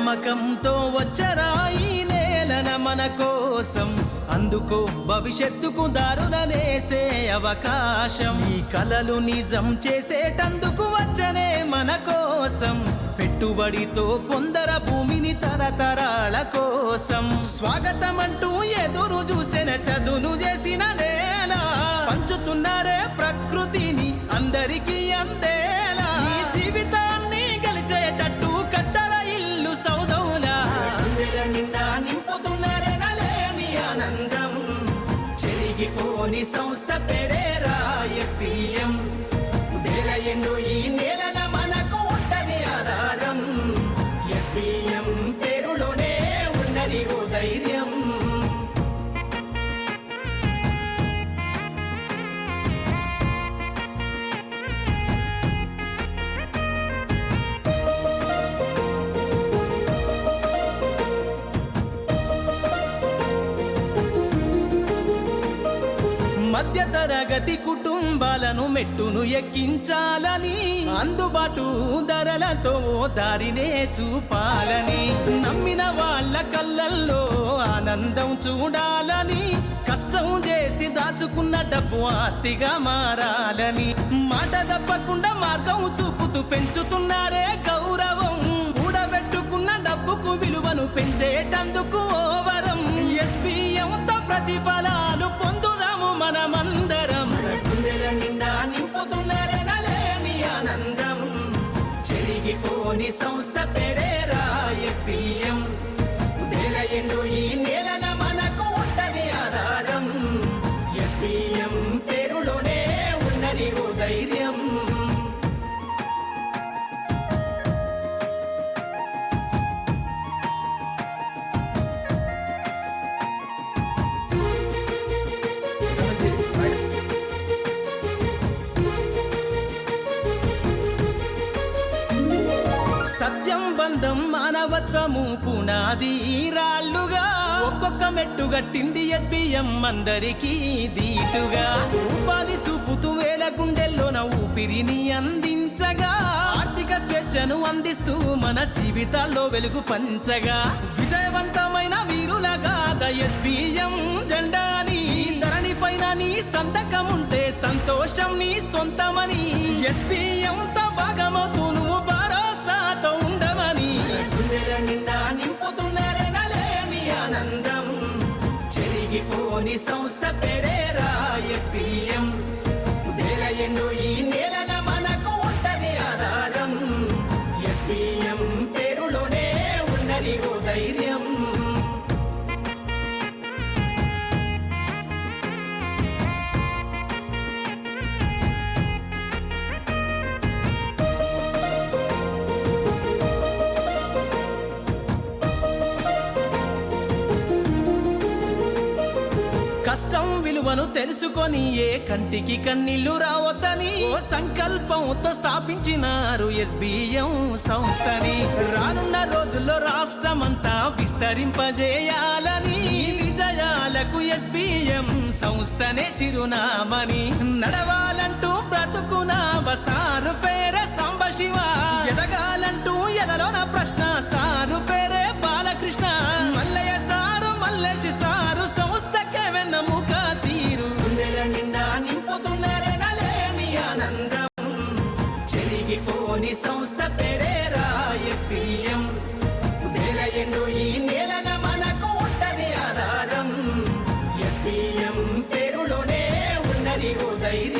నమ్మకంతో వచ్చరా ఈ నేలన మన కోసం, అందుకో భవిష్యత్తుకు దారులనేసే అవకాశం. ఈ కలలు నిజం చేసేటందుకు వచ్చనే మన కోసం, పెట్టుబడితో పొందర భూమిని తరతరాల కోసం. స్వాగతమంటూ ఎదురు చూసిన చదును చేసిన నేల, పంచుతున్నారే ప్రకృతిని అందరికీ అందేలా. ఈ జీవితాన్ని గెలిచేటట్టు కట్టర ఇల్లు సౌదౌలా, నిండా నింపుతున్నారే నలేని ఆనందం. చెరిగిపోని సంస్థ పేరేరా ఎస్బిఎం. వేల ఎండు ఈ నేలన మనకు ఉంటది ఆధారం. ఎస్బిఎం పేరులోనే ఉన్నది ఓ ధైర్యం. మధ్యతరగతి కుటుంబాలను మెట్టును ఎక్కించాలని, అందుబాటు ధరలతో దారినే చూపాలని, నమ్మిన వాళ్ళ కళ్ళల్లో ఆనందం చూడాలని, కష్టం చేసి దాచుకున్న డబ్బు ఆస్తిగా మారాలని, మాట తప్పకుండా మార్గం చూపుతూ పెంచుతున్నారే గౌరవం. కూడబెట్టుకున్న డబ్బుకు విలువను పెంచేటందుకు ఓవరం. ఎస్బిఎంతో ప్రతిఫలాలు పొందుదాము మనమందరం. గుండెల నిండా నింపుతున్నారే నలేని ఆనందం. చెరిగిపోని సంస్థ పేరేరా ఎస్బిఎం. వేల ఎండు ఈ నేలన మనకు ఉంటది ఆధారం. ఎస్బిఎం పేరులోనే ఉన్నది ఓ ధైర్యం. సత్యం బంధం మానవత్వము పునాది రాళ్ళుగా, ఒక్కొక్క మెట్టు గట్టింది ఎస్బిఎం అందరికీ దీటుగా. ఉపాధి చూపుతూ వేల గుండెల్లోన ఊపిరిని అందించగా, ఆర్థిక స్వేచ్ఛను అందిస్తూ మన జీవితాల్లో వెలుగు పంచగా, విజయవంతమైన వీరులగా ఎస్బిఎం జెండాని. ధరణి పైన నీ సంతకం ఉంటే సంతోషం నీ సొంతమని, ఎస్బిఎంతో భాగమవుతూ నువ్వు భరోసాతో ఉండమని. గుండెల నిండా నింపుతున్నారే నలేని ఆనందం. చెరిగిపోని సంస్థ పేరేరా ఎస్బిఎం. వేల ఎండు ఈ నేలన మనకు ఉంటది ఆధారం. ఎస్బిఎం పేరులోనే ఉన్నది ఓ ధైర్యం. కష్టం విలువను తెలుసుకొని ఏ కంటికి కన్నీళ్లు రావద్దని, ఓ సంకల్పంతో స్థాపించినారు ఎస్బిఎం సంస్థని. రానున్న రోజుల్లో రాష్ట్రమంతా విస్తరింపజేయాలని, విజయాలకు ఎస్బిఎం సంస్థనే చిరునామని. నడవాలంటూ బ్రతుకున సారు పేరే సాంబశివ, ఎదగాలంటూ ఎదలోన ప్రశ్న సారు పేరే బాలకృష్ణ. మల్లయ్య సారు మల్లేష్ సారు సంస్థకే వెన్నెముక తీరు. గుండెల నిండా నింపుతున్నారే నలేని ఆనందం. చెరిగిపోని సంస్థ పేరేరా ఎస్బిఎం. వేల ఎండు ఈ నేలన మనకు ఉంటది ఆధారం. ఎస్బిఎం పేరులోనే ఉన్నది ఓ ధైర్యం.